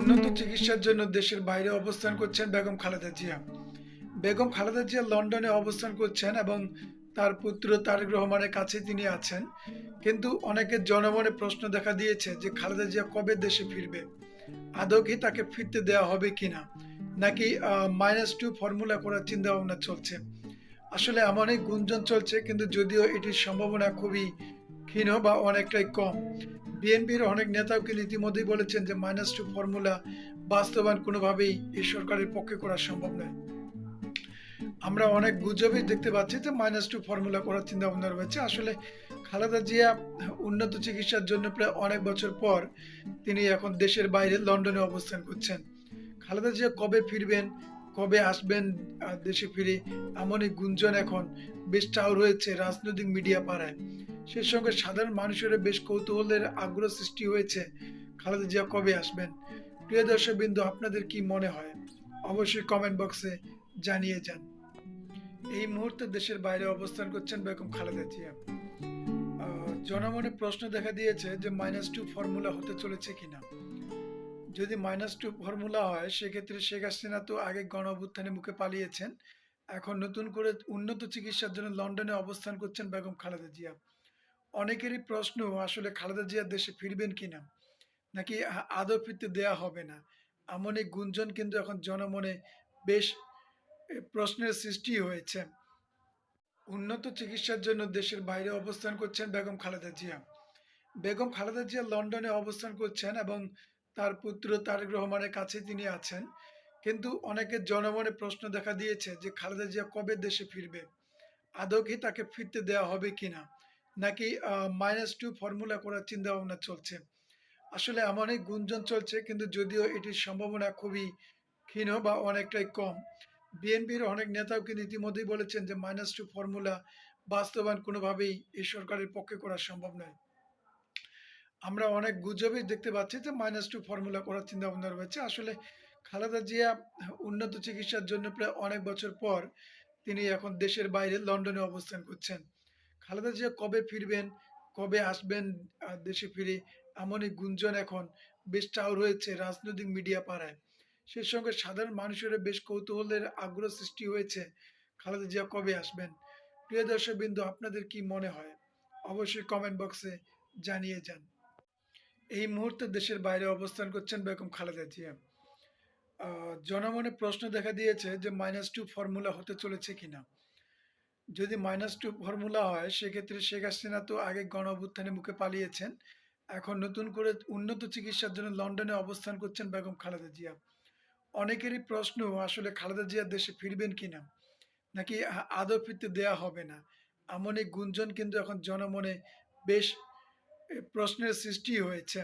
উন্নত চিকিৎসার জন্য দেশের বাইরে অবস্থান করছেন বেগম খালেদা জিয়া। বেগম খালেদা জিয়া লন্ডনে অবস্থান করছেন এবং তার পুত্র তারেক রহমানের কাছে তিনি আছেন। কিন্তু অনেকের জনমনে প্রশ্ন দেখা দিয়েছে যে খালেদা জিয়া কবে দেশে ফিরবে, আদৌ কি তাকে ফিরতে দেওয়া হবে কিনা, নাকি -2 ফর্মুলা করার চিন্তা ভাবনা চলছে। আসলে এমনই গুঞ্জন চলছে, কিন্তু যদিও এটির সম্ভাবনা খুবই ক্ষীণ বা অনেকটাই কম। বিএনপির অনেক নেতাও কিন্তু ইতিমধ্যেই বলেছেন যে -2 ফর্মুলা বাস্তবায়ন কোনোভাবেই এই সরকারের পক্ষে করা সম্ভব নয়। আমরা অনেক গুজবই দেখতে পাচ্ছি যে -2 ফর্মুলা করার চিন্তা ভাবনা রয়েছে। আসলে খালেদা জিয়া উন্নত চিকিৎসার জন্য প্রায় অনেক বছর পর তিনি এখন দেশের বাইরে লন্ডনে অবস্থান করছেন। খালেদা জিয়া কবে ফিরবেন, কবে আসবেন দেশে ফিরে, এমনই গুঞ্জন এখন বেশ চাউর হয়েছে রাজনৈতিক মিডিয়া পাড়ায়। সেই সঙ্গে সাধারণ মানুষের বেশ কৌতূহলের আগ্রহ সৃষ্টি হয়েছে খালেদা জিয়া কবে আসবেন। প্রিয় দর্শকবৃন্দ, আপনাদের কি মনে হয় অবশ্যই কমেন্ট বক্সে জানিয়ে যান। এই মুহূর্তে দেশের বাইরে অবস্থান করছেন বেগম খালেদা জিয়া। জনমনে প্রশ্ন দেখা দিয়েছে যে -2 ফর্মুলা হতে চলেছে কিনা। যদি -2 ফর্মুলা হয় সেক্ষেত্রে শেখ হাসিনা তো আগে গণঅভ্যুত্থানের মুখে পালিয়েছেন। এখন নতুন করে উন্নত চিকিৎসার জন্য লন্ডনে অবস্থান করছেন বেগম খালেদা জিয়া। অনেকেরই প্রশ্ন, আসলে খালেদা জিয়া দেশে ফিরবেন কিনা, নাকি আদৌ ফিরতে দেয়া হবে না। এমন এই গুঞ্জন কিন্তু এখন জনমনে বেশ প্রশ্নের সৃষ্টি হয়েছে। উন্নত চিকিৎসার জন্য দেশের বাইরে অবস্থান করছেন বেগম খালেদা জিয়া। বেগম খালেদা জিয়া লন্ডনে অবস্থান করছেন এবং তার পুত্র তারেক রহমানের কাছে তিনি আছেন। কিন্তু অনেকের জনমনে প্রশ্ন দেখা দিয়েছে যে খালেদা জিয়া কবে দেশে ফিরবে, আদৌ কি তাকে ফিরতে দেওয়া হবে কিনা, নাকি -2 ফর্মুলা করার চিন্তা ভাবনা চলছে। আসলে এমনই গুঞ্জন চলছে, কিন্তু যদিও এটির সম্ভাবনা খুবই ক্ষীণ বা অনেকটাই কম। বিএনপির অনেক নেতাও কিন্তু ইতিমধ্যেই বলেছেন যে -2 ফর্মুলা বাস্তবায়ন কোনোভাবেই এই সরকারের পক্ষে করা সম্ভব নয়। আমরা অনেক গুজবই দেখতে পাচ্ছি যে -2 ফর্মুলা করার চিন্তা ভাবনা রয়েছে। আসলে খালেদা জিয়া উন্নত চিকিৎসার জন্য প্রায় অনেক বছর পর তিনি এখন দেশের বাইরে লন্ডনে অবস্থান করছেন। খালেদা জিয়া কবে ফিরবেন, কবে আসবেন দেশে ফিরে, এমনই গুঞ্জন এখন বেশ চাউর হয়েছে রাজনৈতিক মিডিয়া পাড়ায়। সেই সঙ্গে সাধারণ মানুষের বেশ কৌতূহলের আগ্রহ সৃষ্টি হয়েছে খালেদা জিয়া কবে আসবেন। প্রিয় দর্শকবৃন্দ, আপনাদের কি মনে হয় অবশ্যই কমেন্ট বক্সে জানিয়ে যান। এই মুহূর্তে দেশের বাইরে অবস্থান করছেন বেগম খালেদা জিয়া। জনমনে প্রশ্ন দেখা দিয়েছে যে -2 ফর্মুলা হতে চলেছে কিনা। যদি -2 ফর্মুলা হয় সেক্ষেত্রে শেখ হাসিনা তো আগে গণঅভ্যুত্থানের মুখে পালিয়েছেন। এখন নতুন করে উন্নত চিকিৎসার জন্য লন্ডনে অবস্থান করছেন বেগম খালেদা জিয়া। অনেকেরই প্রশ্ন, আসলে খালেদা জিয়া দেশে ফিরবেন কিনা, নাকি আদৌ ফিরতে দেয়া হবে না। এমন এই গুঞ্জন কিন্তু এখন জনমনে বেশ প্রশ্নের সৃষ্টি হয়েছে।